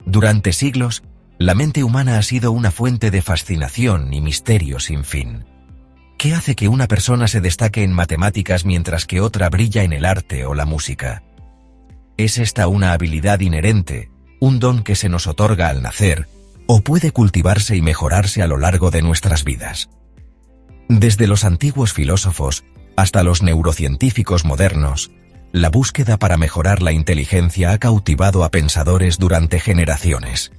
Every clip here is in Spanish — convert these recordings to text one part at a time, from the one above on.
Durante siglos, la mente humana ha sido una fuente de fascinación y misterio sin fin. ¿Qué hace que una persona se destaque en matemáticas mientras que otra brilla en el arte o la música? ¿Es esta una habilidad inherente, un don que se nos otorga al nacer, o puede cultivarse y mejorarse a lo largo de nuestras vidas? Desde los antiguos filósofos hasta los neurocientíficos modernos, la búsqueda para mejorar la inteligencia ha cautivado a pensadores durante generaciones.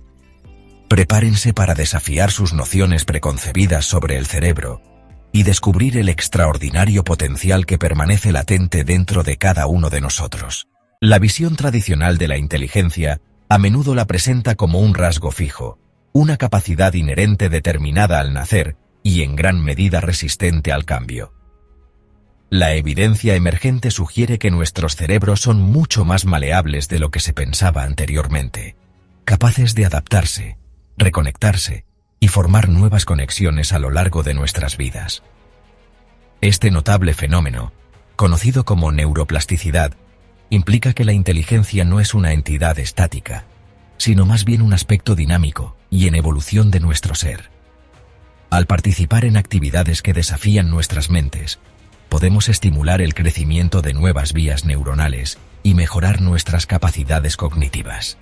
Prepárense para desafiar sus nociones preconcebidas sobre el cerebro y descubrir el extraordinario potencial que permanece latente dentro de cada uno de nosotros. La visión tradicional de la inteligencia a menudo la presenta como un rasgo fijo, una capacidad inherente determinada al nacer y en gran medida resistente al cambio. La evidencia emergente sugiere que nuestros cerebros son mucho más maleables de lo que se pensaba anteriormente, capaces de adaptarse, reconectarse y formar nuevas conexiones a lo largo de nuestras vidas. Este notable fenómeno, conocido como neuroplasticidad, implica que la inteligencia no es una entidad estática, sino más bien un aspecto dinámico y en evolución de nuestro ser. Al participar en actividades que desafían nuestras mentes, podemos estimular el crecimiento de nuevas vías neuronales y mejorar nuestras capacidades cognitivas.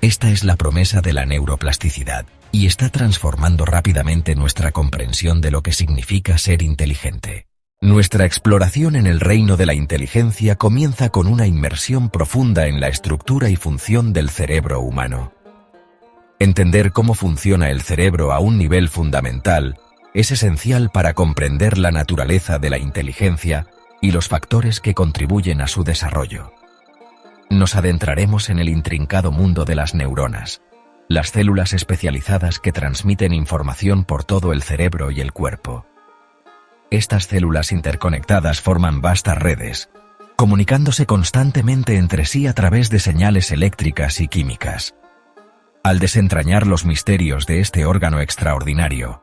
Esta es la promesa de la neuroplasticidad y está transformando rápidamente nuestra comprensión de lo que significa ser inteligente. Nuestra exploración en el reino de la inteligencia comienza con una inmersión profunda en la estructura y función del cerebro humano. Entender cómo funciona el cerebro a un nivel fundamental es esencial para comprender la naturaleza de la inteligencia y los factores que contribuyen a su desarrollo. Nos adentraremos en el intrincado mundo de las neuronas, las células especializadas que transmiten información por todo el cerebro y el cuerpo. Estas células interconectadas forman vastas redes, comunicándose constantemente entre sí a través de señales eléctricas y químicas. Al desentrañar los misterios de este órgano extraordinario,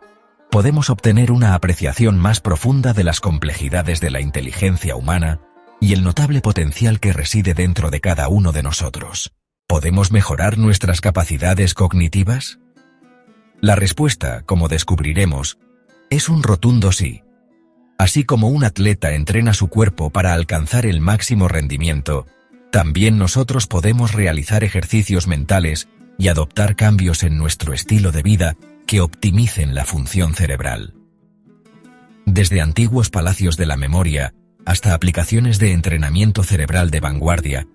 podemos obtener una apreciación más profunda de las complejidades de la inteligencia humana y el notable potencial que reside dentro de cada uno de nosotros. ¿Podemos mejorar nuestras capacidades cognitivas? La respuesta, como descubriremos, es un rotundo sí. Así como un atleta entrena su cuerpo para alcanzar el máximo rendimiento, también nosotros podemos realizar ejercicios mentales y adoptar cambios en nuestro estilo de vida que optimicen la función cerebral. Desde antiguos palacios de la memoria hasta aplicaciones de entrenamiento cerebral de vanguardia,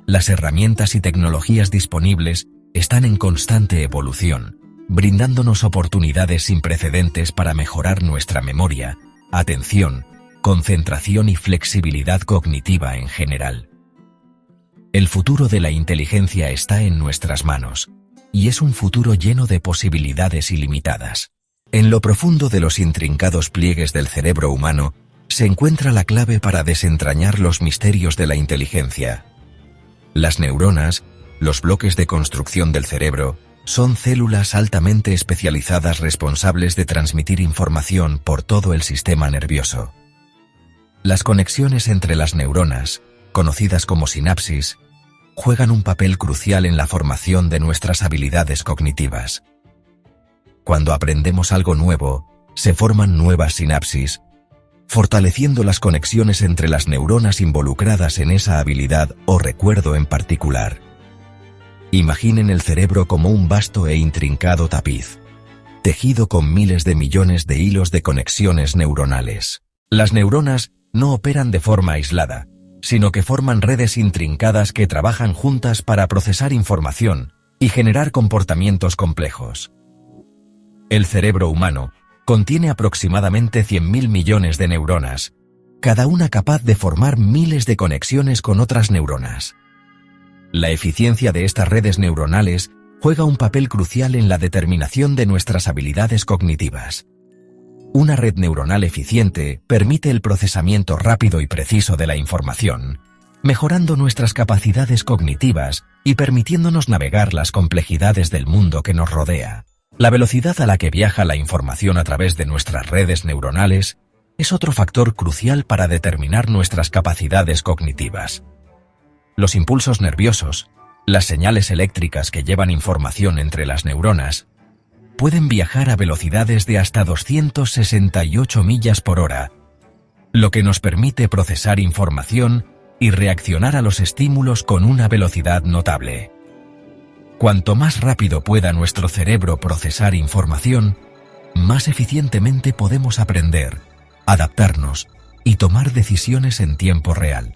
las herramientas y tecnologías disponibles están en constante evolución, brindándonos oportunidades sin precedentes para mejorar nuestra memoria, atención, concentración y flexibilidad cognitiva en general. El futuro de la inteligencia está en nuestras manos, y es un futuro lleno de posibilidades ilimitadas. En lo profundo de los intrincados pliegues del cerebro humano se encuentra la clave para desentrañar los misterios de la inteligencia. Las neuronas, los bloques de construcción del cerebro, son células altamente especializadas responsables de transmitir información por todo el sistema nervioso. Las conexiones entre las neuronas, conocidas como sinapsis, juegan un papel crucial en la formación de nuestras habilidades cognitivas. Cuando aprendemos algo nuevo, se forman nuevas sinapsis, fortaleciendo las conexiones entre las neuronas involucradas en esa habilidad o recuerdo en particular. Imaginen el cerebro como un vasto e intrincado tapiz, tejido con miles de millones de hilos de conexiones neuronales. Las neuronas no operan de forma aislada, sino que forman redes intrincadas que trabajan juntas para procesar información y generar comportamientos complejos. El cerebro humano contiene aproximadamente 100.000 millones de neuronas, cada una capaz de formar miles de conexiones con otras neuronas. La eficiencia de estas redes neuronales juega un papel crucial en la determinación de nuestras habilidades cognitivas. Una red neuronal eficiente permite el procesamiento rápido y preciso de la información, mejorando nuestras capacidades cognitivas y permitiéndonos navegar las complejidades del mundo que nos rodea. La velocidad a la que viaja la información a través de nuestras redes neuronales es otro factor crucial para determinar nuestras capacidades cognitivas. Los impulsos nerviosos, Las señales eléctricas que llevan información entre las neuronas pueden viajar a velocidades de hasta 268 millas por hora, lo que nos permite procesar información y reaccionar a los estímulos con una velocidad notable. Cuanto más rápido pueda nuestro cerebro procesar información, más eficientemente podemos aprender, adaptarnos y tomar decisiones en tiempo real.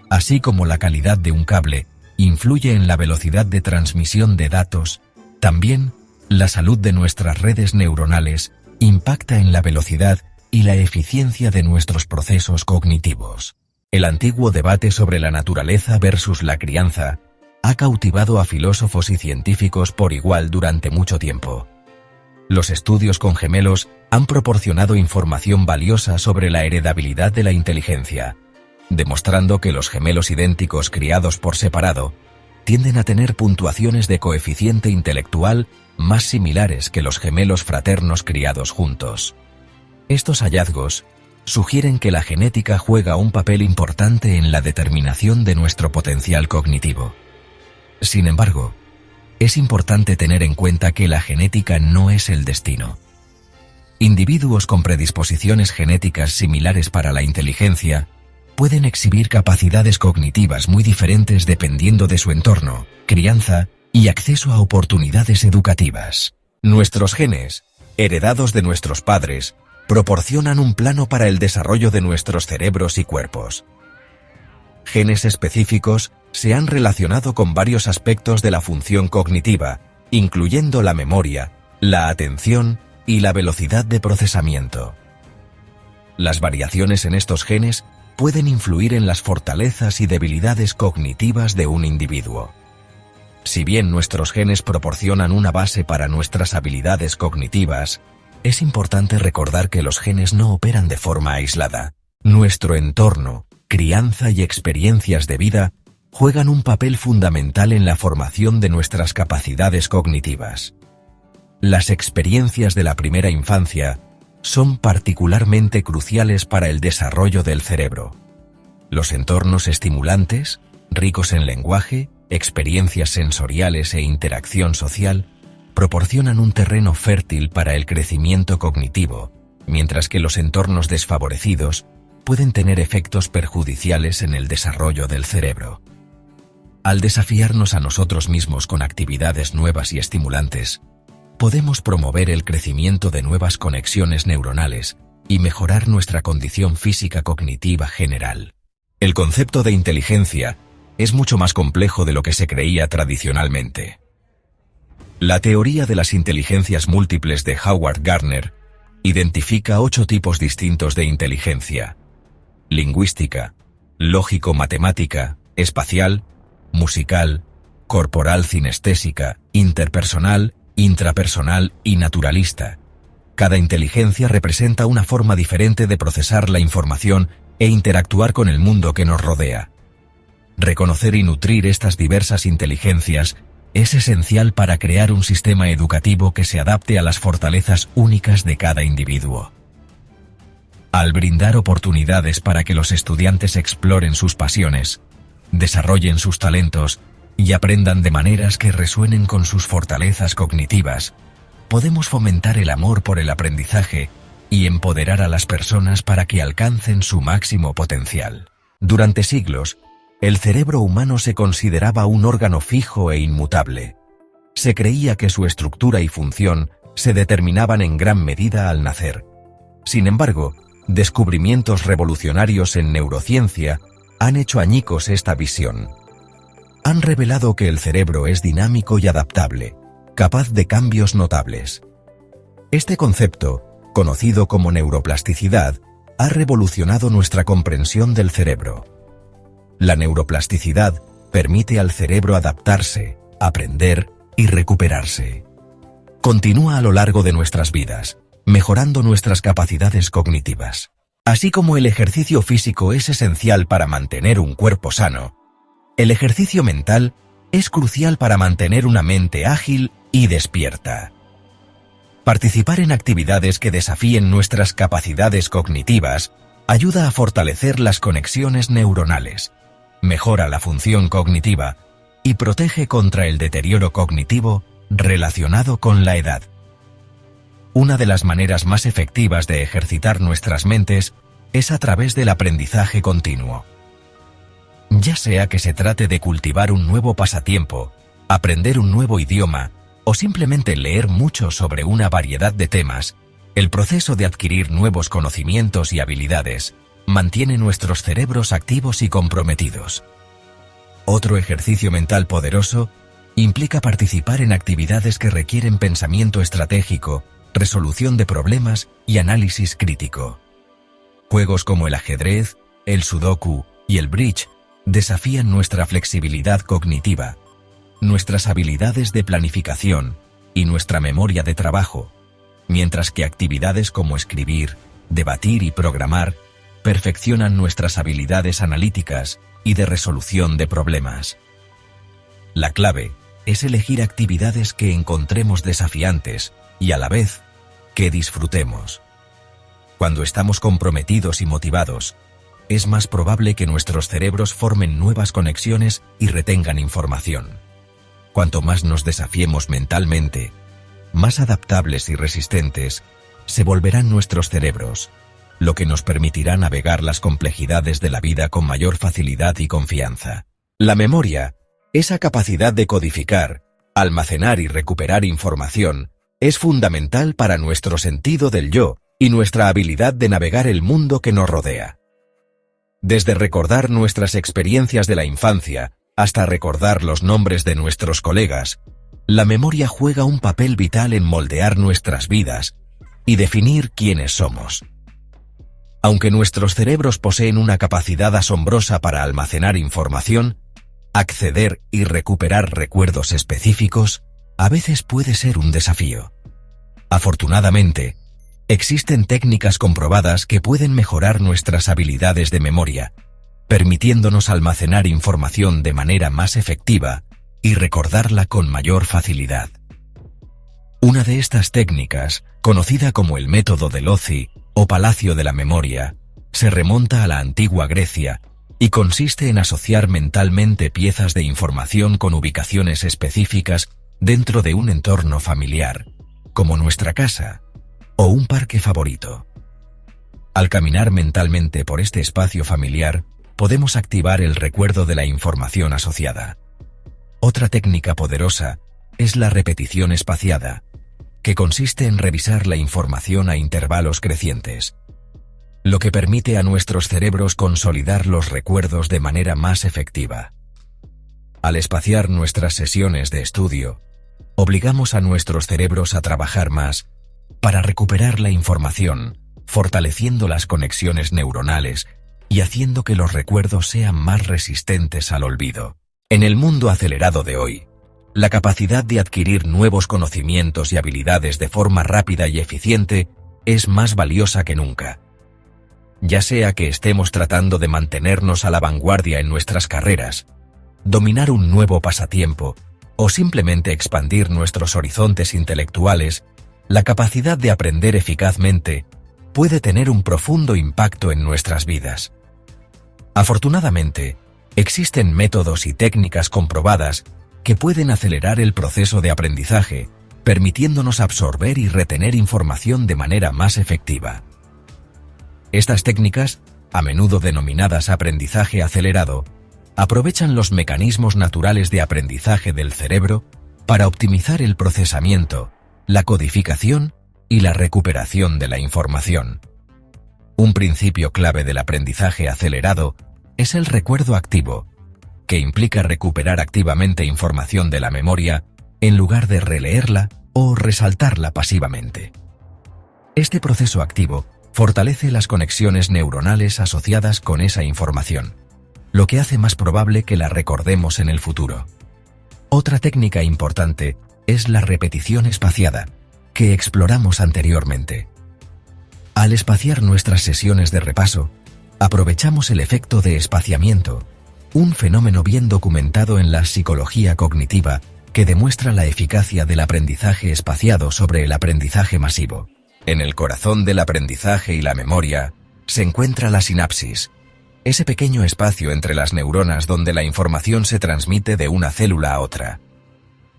Así como la calidad de un cable influye en la velocidad de transmisión de datos, también la salud de nuestras redes neuronales impacta en la velocidad y la eficiencia de nuestros procesos cognitivos. El antiguo debate sobre la naturaleza versus la crianza ha cautivado a filósofos y científicos por igual durante mucho tiempo. Los estudios con gemelos han proporcionado información valiosa sobre la heredabilidad de la inteligencia, demostrando que los gemelos idénticos criados por separado tienden a tener puntuaciones de coeficiente intelectual más similares que los gemelos fraternos criados juntos. Estos hallazgos sugieren que la genética juega un papel importante en la determinación de nuestro potencial cognitivo. Sin embargo, es importante tener en cuenta que la genética no es el destino. Individuos con predisposiciones genéticas similares para la inteligencia pueden exhibir capacidades cognitivas muy diferentes dependiendo de su entorno, crianza y acceso a oportunidades educativas. Nuestros genes, heredados de nuestros padres, proporcionan un plano para el desarrollo de nuestros cerebros y cuerpos. Genes específicos se han relacionado con varios aspectos de la función cognitiva, incluyendo la memoria, la atención y la velocidad de procesamiento. Las variaciones en estos genes pueden influir en las fortalezas y debilidades cognitivas de un individuo. Si bien nuestros genes proporcionan una base para nuestras habilidades cognitivas, es importante recordar que los genes no operan de forma aislada. Nuestro entorno, crianza y experiencias de vida juegan un papel fundamental en la formación de nuestras capacidades cognitivas. Las experiencias de la primera infancia son particularmente cruciales para el desarrollo del cerebro. Los entornos estimulantes, ricos en lenguaje, experiencias sensoriales e interacción social, proporcionan un terreno fértil para el crecimiento cognitivo, mientras que los entornos desfavorecidos pueden tener efectos perjudiciales en el desarrollo del cerebro. Al desafiarnos a nosotros mismos con actividades nuevas y estimulantes, podemos promover el crecimiento de nuevas conexiones neuronales y mejorar nuestra condición física cognitiva general. El concepto de inteligencia es mucho más complejo de lo que se creía tradicionalmente. La teoría de las inteligencias múltiples de Howard Gardner identifica 8 tipos distintos de inteligencia: lingüística, lógico-matemática, espacial, musical, corporal cinestésica, interpersonal, intrapersonal y naturalista. Cada inteligencia representa una forma diferente de procesar la información e interactuar con el mundo que nos rodea. Reconocer y nutrir estas diversas inteligencias es esencial para crear un sistema educativo que se adapte a las fortalezas únicas de cada individuo. Al brindar oportunidades para que los estudiantes exploren sus pasiones, desarrollen sus talentos y aprendan de maneras que resuenen con sus fortalezas cognitivas, podemos fomentar el amor por el aprendizaje y empoderar a las personas para que alcancen su máximo potencial. Durante siglos, el cerebro humano se consideraba un órgano fijo e inmutable. Se creía que su estructura y función se determinaban en gran medida al nacer. Sin embargo, descubrimientos revolucionarios en neurociencia han hecho añicos esta visión. Han revelado que el cerebro es dinámico y adaptable, capaz de cambios notables. Este concepto, conocido como neuroplasticidad, ha revolucionado nuestra comprensión del cerebro. La neuroplasticidad permite al cerebro adaptarse, aprender y recuperarse. Continúa a lo largo de nuestras vidas, mejorando nuestras capacidades cognitivas. Así como el ejercicio físico es esencial para mantener un cuerpo sano, el ejercicio mental es crucial para mantener una mente ágil y despierta. Participar en actividades que desafíen nuestras capacidades cognitivas ayuda a fortalecer las conexiones neuronales, mejora la función cognitiva y protege contra el deterioro cognitivo relacionado con la edad. Una de las maneras más efectivas de ejercitar nuestras mentes es a través del aprendizaje continuo. Ya sea que se trate de cultivar un nuevo pasatiempo, aprender un nuevo idioma o simplemente leer mucho sobre una variedad de temas, el proceso de adquirir nuevos conocimientos y habilidades mantiene nuestros cerebros activos y comprometidos. Otro ejercicio mental poderoso implica participar en actividades que requieren pensamiento estratégico, resolución de problemas y análisis crítico. Juegos como el ajedrez, el sudoku y el bridge desafían nuestra flexibilidad cognitiva, nuestras habilidades de planificación y nuestra memoria de trabajo, mientras que actividades como escribir, debatir y programar perfeccionan nuestras habilidades analíticas y de resolución de problemas. La clave es elegir actividades que encontremos desafiantes y a la vez que disfrutemos. Cuando estamos comprometidos y motivados, es más probable que nuestros cerebros formen nuevas conexiones y retengan información. Cuanto más nos desafiemos mentalmente, más adaptables y resistentes se volverán nuestros cerebros, lo que nos permitirá navegar las complejidades de la vida con mayor facilidad y confianza. La memoria, esa capacidad de codificar, almacenar y recuperar información, es fundamental para nuestro sentido del yo y nuestra habilidad de navegar el mundo que nos rodea. Desde recordar nuestras experiencias de la infancia hasta recordar los nombres de nuestros colegas, la memoria juega un papel vital en moldear nuestras vidas y definir quiénes somos. Aunque nuestros cerebros poseen una capacidad asombrosa para almacenar información, acceder y recuperar recuerdos específicos a veces puede ser un desafío. Afortunadamente, existen técnicas comprobadas que pueden mejorar nuestras habilidades de memoria, permitiéndonos almacenar información de manera más efectiva y recordarla con mayor facilidad. Una de estas técnicas, conocida como el método de Lozi o Palacio de la Memoria, se remonta a la antigua Grecia y consiste en asociar mentalmente piezas de información con ubicaciones específicas dentro de un entorno familiar, como nuestra casa o un parque favorito. Al caminar mentalmente por este espacio familiar, podemos activar el recuerdo de la información asociada. Otra técnica poderosa es la repetición espaciada, que consiste en revisar la información a intervalos crecientes, lo que permite a nuestros cerebros consolidar los recuerdos de manera más efectiva. Al espaciar nuestras sesiones de estudio, obligamos a nuestros cerebros a trabajar más para recuperar la información, fortaleciendo las conexiones neuronales y haciendo que los recuerdos sean más resistentes al olvido. En el mundo acelerado de hoy, la capacidad de adquirir nuevos conocimientos y habilidades de forma rápida y eficiente es más valiosa que nunca. Ya sea que estemos tratando de mantenernos a la vanguardia en nuestras carreras, dominar un nuevo pasatiempo o simplemente expandir nuestros horizontes intelectuales, la capacidad de aprender eficazmente puede tener un profundo impacto en nuestras vidas. Afortunadamente, existen métodos y técnicas comprobadas que pueden acelerar el proceso de aprendizaje, permitiéndonos absorber y retener información de manera más efectiva. Estas técnicas, a menudo denominadas aprendizaje acelerado, aprovechan los mecanismos naturales de aprendizaje del cerebro para optimizar el procesamiento, la codificación y la recuperación de la información. Un principio clave del aprendizaje acelerado es el recuerdo activo, que implica recuperar activamente información de la memoria en lugar de releerla o resaltarla pasivamente. Este proceso activo fortalece las conexiones neuronales asociadas con esa información, lo que hace más probable que la recordemos en el futuro. Otra técnica importante es la repetición espaciada, que exploramos anteriormente. Al espaciar nuestras sesiones de repaso, aprovechamos el efecto de espaciamiento, un fenómeno bien documentado en la psicología cognitiva que demuestra la eficacia del aprendizaje espaciado sobre el aprendizaje masivo. En el corazón del aprendizaje y la memoria se encuentra la sinapsis, ese pequeño espacio entre las neuronas donde la información se transmite de una célula a otra.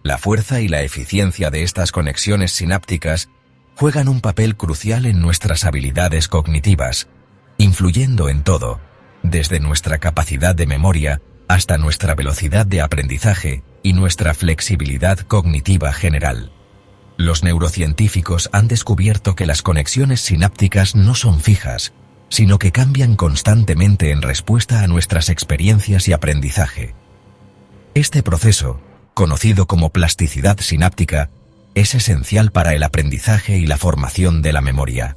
La fuerza y la eficiencia de estas conexiones sinápticas juegan un papel crucial en nuestras habilidades cognitivas, influyendo en todo, desde nuestra capacidad de memoria hasta nuestra velocidad de aprendizaje y nuestra flexibilidad cognitiva general. Los neurocientíficos han descubierto que las conexiones sinápticas no son fijas, sino que cambian constantemente en respuesta a nuestras experiencias y aprendizaje. Este proceso, conocido como plasticidad sináptica, es esencial para el aprendizaje y la formación de la memoria.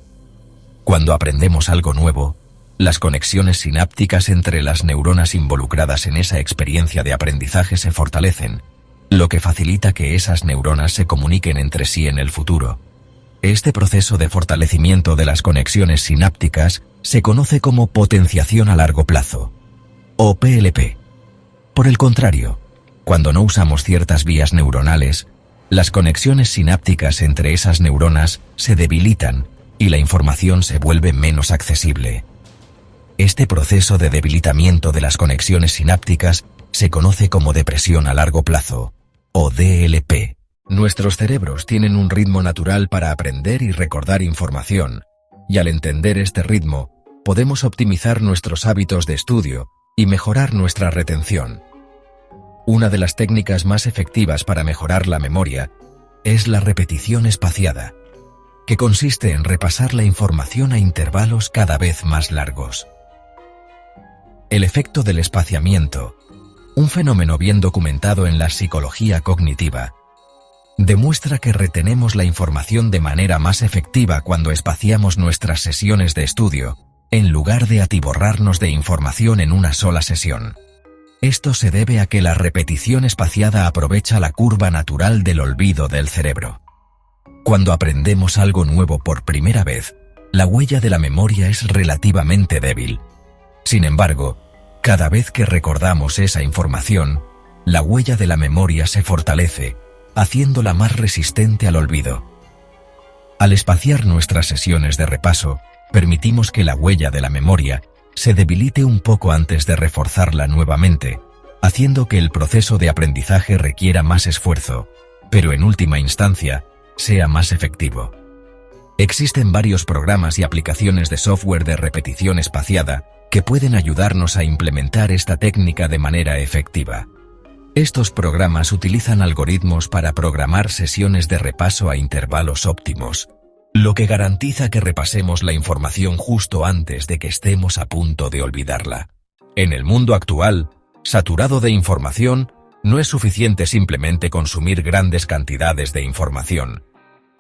Cuando aprendemos algo nuevo, las conexiones sinápticas entre las neuronas involucradas en esa experiencia de aprendizaje se fortalecen, lo que facilita que esas neuronas se comuniquen entre sí en el futuro. Este proceso de fortalecimiento de las conexiones sinápticas se conoce como potenciación a largo plazo, o PLP. Por el contrario, cuando no usamos ciertas vías neuronales, las conexiones sinápticas entre esas neuronas se debilitan y la información se vuelve menos accesible. Este proceso de debilitamiento de las conexiones sinápticas se conoce como depresión a largo plazo, o DLP. Nuestros cerebros tienen un ritmo natural para aprender y recordar información, y al entender este ritmo, podemos optimizar nuestros hábitos de estudio y mejorar nuestra retención. Una de las técnicas más efectivas para mejorar la memoria es la repetición espaciada, que consiste en repasar la información a intervalos cada vez más largos. El efecto del espaciamiento, un fenómeno bien documentado en la psicología cognitiva, demuestra que retenemos la información de manera más efectiva cuando espaciamos nuestras sesiones de estudio, en lugar de atiborrarnos de información en una sola sesión. Esto se debe a que la repetición espaciada aprovecha la curva natural del olvido del cerebro. Cuando aprendemos algo nuevo por primera vez, la huella de la memoria es relativamente débil. Sin embargo, cada vez que recordamos esa información, la huella de la memoria se fortalece, haciéndola más resistente al olvido. Al espaciar nuestras sesiones de repaso, permitimos que la huella de la memoria se debilite un poco antes de reforzarla nuevamente, haciendo que el proceso de aprendizaje requiera más esfuerzo, pero en última instancia, sea más efectivo. Existen varios programas y aplicaciones de software de repetición espaciada que pueden ayudarnos a implementar esta técnica de manera efectiva. Estos programas utilizan algoritmos para programar sesiones de repaso a intervalos óptimos, lo que garantiza que repasemos la información justo antes de que estemos a punto de olvidarla. En el mundo actual, saturado de información, no es suficiente simplemente consumir grandes cantidades de información.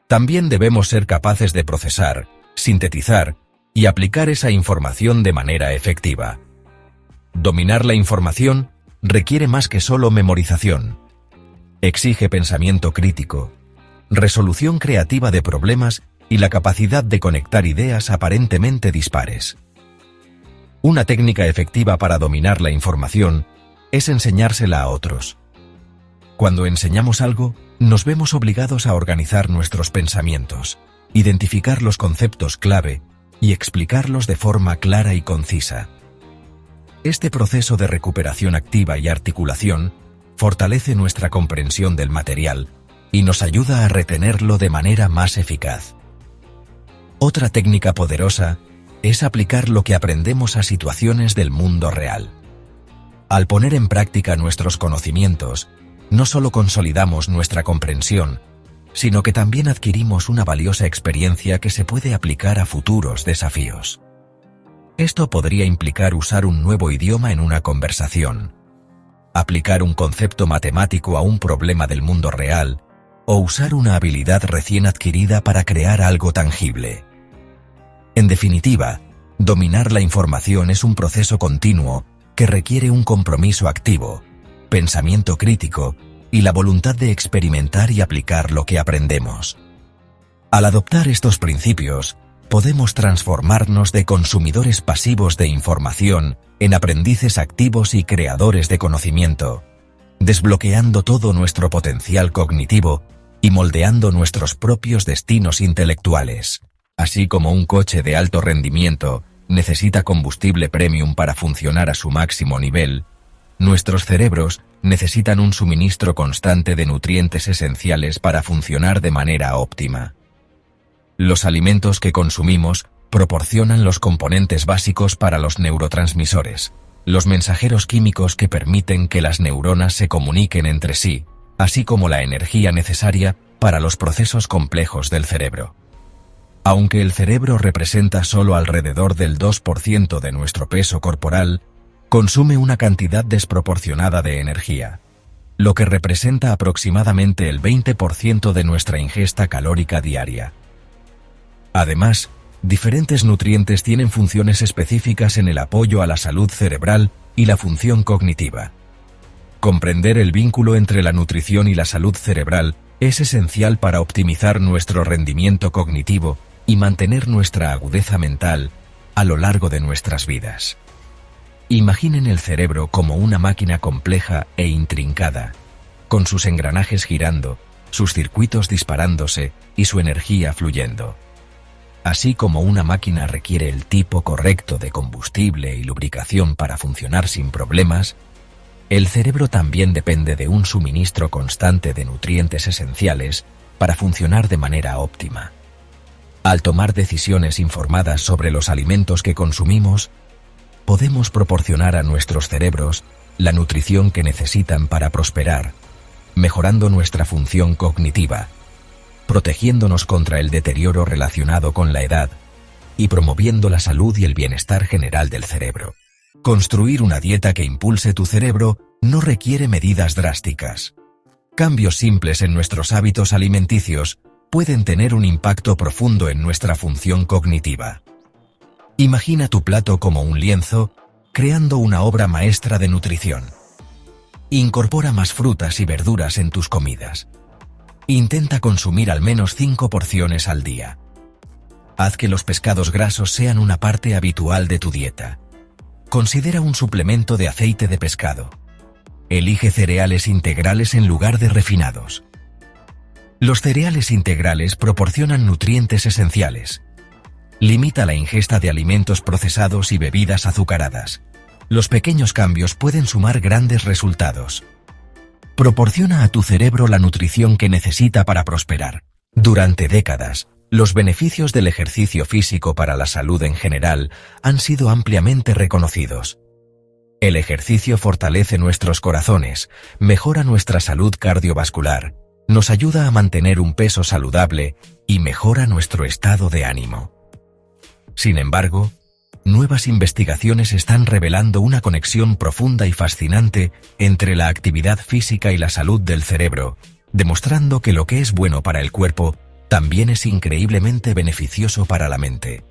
También debemos ser capaces de procesar, sintetizar y aplicar esa información de manera efectiva. Dominar la información requiere más que solo memorización. Exige pensamiento crítico, resolución creativa de problemas y la capacidad de conectar ideas aparentemente dispares. Una técnica efectiva para dominar la información es enseñársela a otros. Cuando enseñamos algo, nos vemos obligados a organizar nuestros pensamientos, identificar los conceptos clave y explicarlos de forma clara y concisa. Este proceso de recuperación activa y articulación fortalece nuestra comprensión del material y nos ayuda a retenerlo de manera más eficaz. Otra técnica poderosa es aplicar lo que aprendemos a situaciones del mundo real. Al poner en práctica nuestros conocimientos, no solo consolidamos nuestra comprensión, sino que también adquirimos una valiosa experiencia que se puede aplicar a futuros desafíos. Esto podría implicar usar un nuevo idioma en una conversación, aplicar un concepto matemático a un problema del mundo real, o usar una habilidad recién adquirida para crear algo tangible. En definitiva, dominar la información es un proceso continuo que requiere un compromiso activo, pensamiento crítico y la voluntad de experimentar y aplicar lo que aprendemos. Al adoptar estos principios, podemos transformarnos de consumidores pasivos de información en aprendices activos y creadores de conocimiento, desbloqueando todo nuestro potencial cognitivo y moldeando nuestros propios destinos intelectuales. Así como un coche de alto rendimiento necesita combustible premium para funcionar a su máximo nivel, nuestros cerebros necesitan un suministro constante de nutrientes esenciales para funcionar de manera óptima. Los alimentos que consumimos proporcionan los componentes básicos para los neurotransmisores, los mensajeros químicos que permiten que las neuronas se comuniquen entre sí, así como la energía necesaria para los procesos complejos del cerebro. Aunque el cerebro representa solo alrededor del 2% de nuestro peso corporal, consume una cantidad desproporcionada de energía, lo que representa aproximadamente el 20% de nuestra ingesta calórica diaria. Además, diferentes nutrientes tienen funciones específicas en el apoyo a la salud cerebral y la función cognitiva. Comprender el vínculo entre la nutrición y la salud cerebral es esencial para optimizar nuestro rendimiento cognitivo y mantener nuestra agudeza mental a lo largo de nuestras vidas. Imaginen el cerebro como una máquina compleja e intrincada, con sus engranajes girando, sus circuitos disparándose y su energía fluyendo. Así como una máquina requiere el tipo correcto de combustible y lubricación para funcionar sin problemas, el cerebro también depende de un suministro constante de nutrientes esenciales para funcionar de manera óptima. Al tomar decisiones informadas sobre los alimentos que consumimos, podemos proporcionar a nuestros cerebros la nutrición que necesitan para prosperar, mejorando nuestra función cognitiva, protegiéndonos contra el deterioro relacionado con la edad y promoviendo la salud y el bienestar general del cerebro. Construir una dieta que impulse tu cerebro no requiere medidas drásticas. Cambios simples en nuestros hábitos alimenticios pueden tener un impacto profundo en nuestra función cognitiva. Imagina tu plato como un lienzo, creando una obra maestra de nutrición. Incorpora más frutas y verduras en tus comidas. Intenta consumir al menos 5 porciones al día. Haz que los pescados grasos sean una parte habitual de tu dieta. Considera un suplemento de aceite de pescado. Elige cereales integrales en lugar de refinados. Los cereales integrales proporcionan nutrientes esenciales. Limita la ingesta de alimentos procesados y bebidas azucaradas. Los pequeños cambios pueden sumar grandes resultados. Proporciona a tu cerebro la nutrición que necesita para prosperar. Durante décadas, los beneficios del ejercicio físico para la salud en general han sido ampliamente reconocidos. El ejercicio fortalece nuestros corazones, mejora nuestra salud cardiovascular, nos ayuda a mantener un peso saludable y mejora nuestro estado de ánimo. Sin embargo, nuevas investigaciones están revelando una conexión profunda y fascinante entre la actividad física y la salud del cerebro, demostrando que lo que es bueno para el cuerpo también es increíblemente beneficioso para la mente.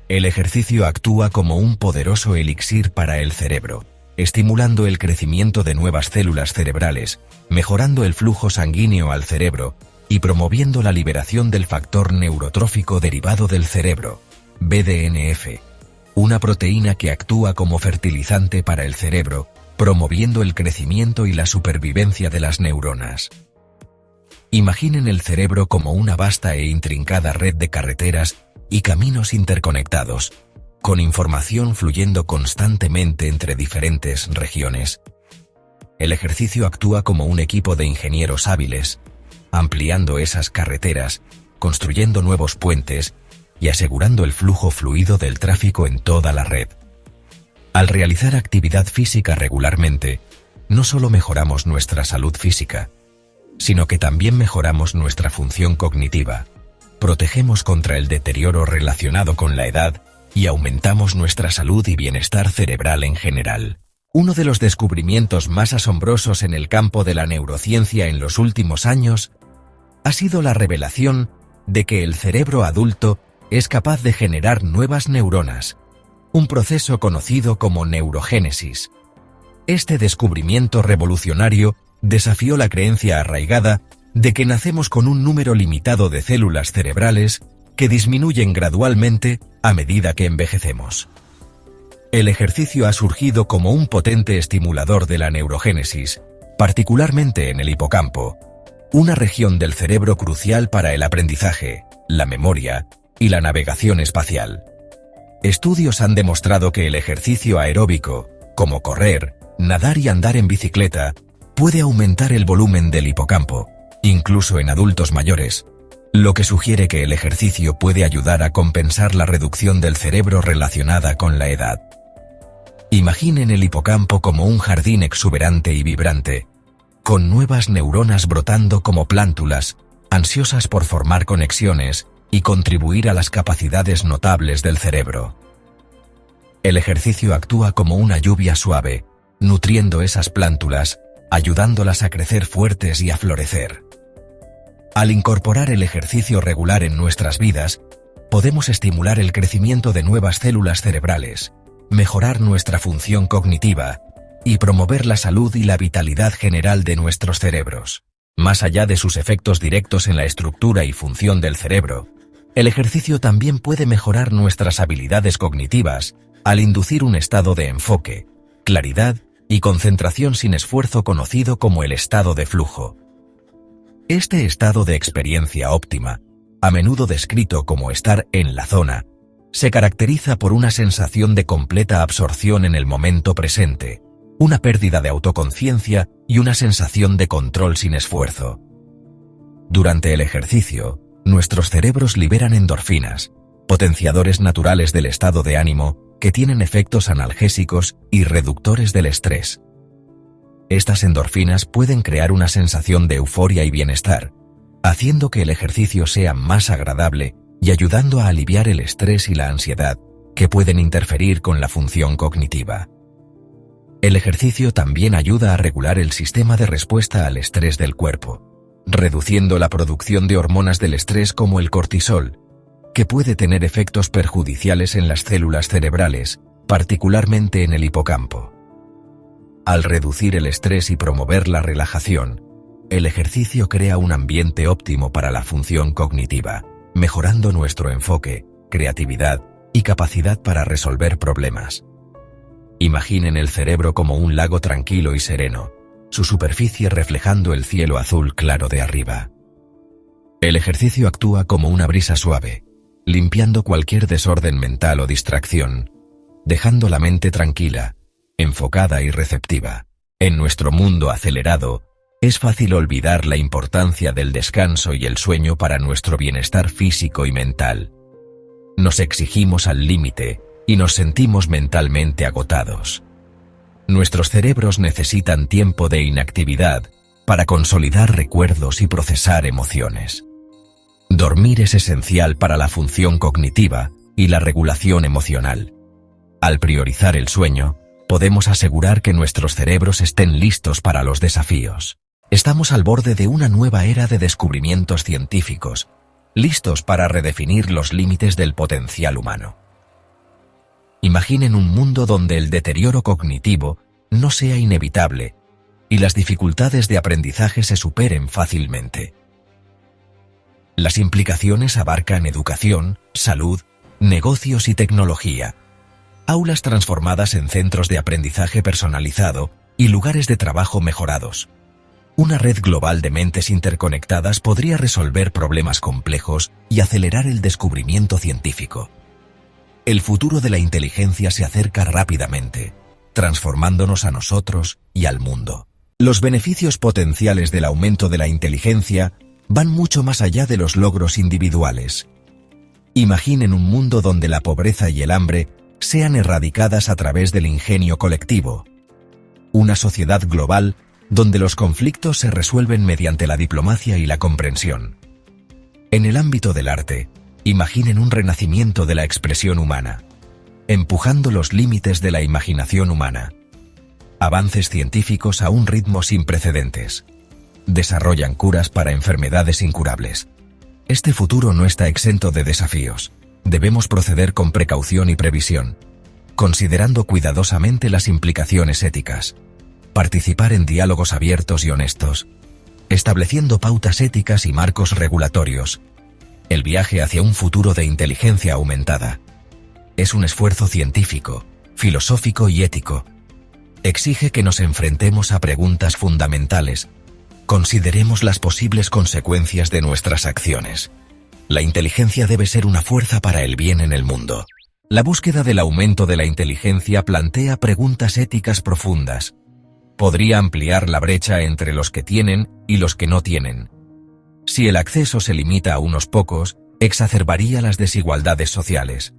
El ejercicio actúa como un poderoso elixir para el cerebro, estimulando el crecimiento de nuevas células cerebrales, mejorando el flujo sanguíneo al cerebro y promoviendo la liberación del factor neurotrófico derivado del cerebro, BDNF, una proteína que actúa como fertilizante para el cerebro, promoviendo el crecimiento y la supervivencia de las neuronas. Imaginen el cerebro como una vasta e intrincada red de carreteras y caminos interconectados, con información fluyendo constantemente entre diferentes regiones. El ejercicio actúa como un equipo de ingenieros hábiles, ampliando esas carreteras, construyendo nuevos puentes y asegurando el flujo fluido del tráfico en toda la red. Al realizar actividad física regularmente, no solo mejoramos nuestra salud física, sino que también mejoramos nuestra función cognitiva, protegemos contra el deterioro relacionado con la edad y aumentamos nuestra salud y bienestar cerebral en general. Uno de los descubrimientos más asombrosos en el campo de la neurociencia en los últimos años ha sido la revelación de que el cerebro adulto es capaz de generar nuevas neuronas, un proceso conocido como neurogénesis. Este descubrimiento revolucionario desafió la creencia arraigada de que nacemos con un número limitado de células cerebrales que disminuyen gradualmente a medida que envejecemos. El ejercicio ha surgido como un potente estimulador de la neurogénesis, particularmente en el hipocampo, una región del cerebro crucial para el aprendizaje, la memoria y la navegación espacial. Estudios han demostrado que el ejercicio aeróbico, como correr, nadar y andar en bicicleta, puede aumentar el volumen del hipocampo, incluso en adultos mayores, lo que sugiere que el ejercicio puede ayudar a compensar la reducción del cerebro relacionada con la edad. Imaginen el hipocampo como un jardín exuberante y vibrante, con nuevas neuronas brotando como plántulas, ansiosas por formar conexiones y contribuir a las capacidades notables del cerebro. El ejercicio actúa como una lluvia suave, nutriendo esas plántulas, ayudándolas a crecer fuertes y a florecer. Al incorporar el ejercicio regular en nuestras vidas, podemos estimular el crecimiento de nuevas células cerebrales, mejorar nuestra función cognitiva y promover la salud y la vitalidad general de nuestros cerebros. Más allá de sus efectos directos en la estructura y función del cerebro, el ejercicio también puede mejorar nuestras habilidades cognitivas al inducir un estado de enfoque, claridad y concentración sin esfuerzo conocido como el estado de flujo. Este estado de experiencia óptima, a menudo descrito como estar en la zona, se caracteriza por una sensación de completa absorción en el momento presente, una pérdida de autoconciencia y una sensación de control sin esfuerzo. Durante el ejercicio, nuestros cerebros liberan endorfinas, potenciadores naturales del estado de ánimo que tienen efectos analgésicos y reductores del estrés. Estas endorfinas pueden crear una sensación de euforia y bienestar, haciendo que el ejercicio sea más agradable y ayudando a aliviar el estrés y la ansiedad que pueden interferir con la función cognitiva. El ejercicio también ayuda a regular el sistema de respuesta al estrés del cuerpo, reduciendo la producción de hormonas del estrés como el cortisol, que puede tener efectos perjudiciales en las células cerebrales, particularmente en el hipocampo. Al reducir el estrés y promover la relajación, el ejercicio crea un ambiente óptimo para la función cognitiva, mejorando nuestro enfoque, creatividad y capacidad para resolver problemas. Imaginen el cerebro como un lago tranquilo y sereno, su superficie reflejando el cielo azul claro de arriba. El ejercicio actúa como una brisa suave, limpiando cualquier desorden mental o distracción, dejando la mente tranquila, enfocada y receptiva. En nuestro mundo acelerado, es fácil olvidar la importancia del descanso y el sueño para nuestro bienestar físico y mental. Nos exigimos al límite y nos sentimos mentalmente agotados. Nuestros cerebros necesitan tiempo de inactividad para consolidar recuerdos y procesar emociones. Dormir es esencial para la función cognitiva y la regulación emocional. Al priorizar el sueño, podemos asegurar que nuestros cerebros estén listos para los desafíos. Estamos al borde de una nueva era de descubrimientos científicos, listos para redefinir los límites del potencial humano. Imaginen un mundo donde el deterioro cognitivo no sea inevitable y las dificultades de aprendizaje se superen fácilmente. Las implicaciones abarcan educación, salud, negocios y tecnología, aulas transformadas en centros de aprendizaje personalizado y lugares de trabajo mejorados. Una red global de mentes interconectadas podría resolver problemas complejos y acelerar el descubrimiento científico. El futuro de la inteligencia se acerca rápidamente, transformándonos a nosotros y al mundo. Los beneficios potenciales del aumento de la inteligencia van mucho más allá de los logros individuales. Imaginen un mundo donde la pobreza y el hambre sean erradicadas a través del ingenio colectivo. Una sociedad global donde los conflictos se resuelven mediante la diplomacia y la comprensión. En el ámbito del arte, imaginen un renacimiento de la expresión humana, empujando los límites de la imaginación humana. Avances científicos a un ritmo sin precedentes. Desarrollan curas para enfermedades incurables. Este futuro no está exento de desafíos. Debemos proceder con precaución y previsión, considerando cuidadosamente las implicaciones éticas. Participar en diálogos abiertos y honestos, estableciendo pautas éticas y marcos regulatorios. El viaje hacia un futuro de inteligencia aumentada es un esfuerzo científico, filosófico y ético. Exige que nos enfrentemos a preguntas fundamentales. Consideremos las posibles consecuencias de nuestras acciones. La inteligencia debe ser una fuerza para el bien en el mundo. La búsqueda del aumento de la inteligencia plantea preguntas éticas profundas. Podría ampliar la brecha entre los que tienen y los que no tienen. Si el acceso se limita a unos pocos, exacerbaría las desigualdades sociales.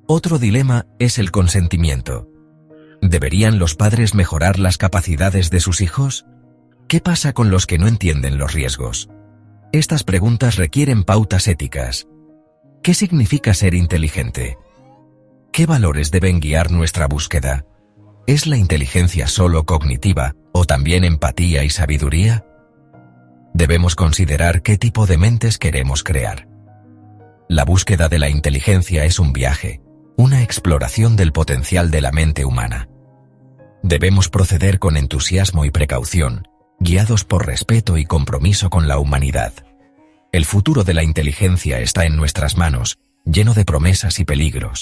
Otro dilema es el consentimiento. ¿Deberían los padres mejorar las capacidades de sus hijos? ¿Qué pasa con los que no entienden los riesgos? Estas preguntas requieren pautas éticas. ¿Qué significa ser inteligente? ¿Qué valores deben guiar nuestra búsqueda? ¿Es la inteligencia solo cognitiva o también empatía y sabiduría? Debemos considerar qué tipo de mentes queremos crear. La búsqueda de la inteligencia es un viaje, una exploración del potencial de la mente humana. Debemos proceder con entusiasmo y precaución, guiados por respeto y compromiso con la humanidad. El futuro de la inteligencia está en nuestras manos, lleno de promesas y peligros.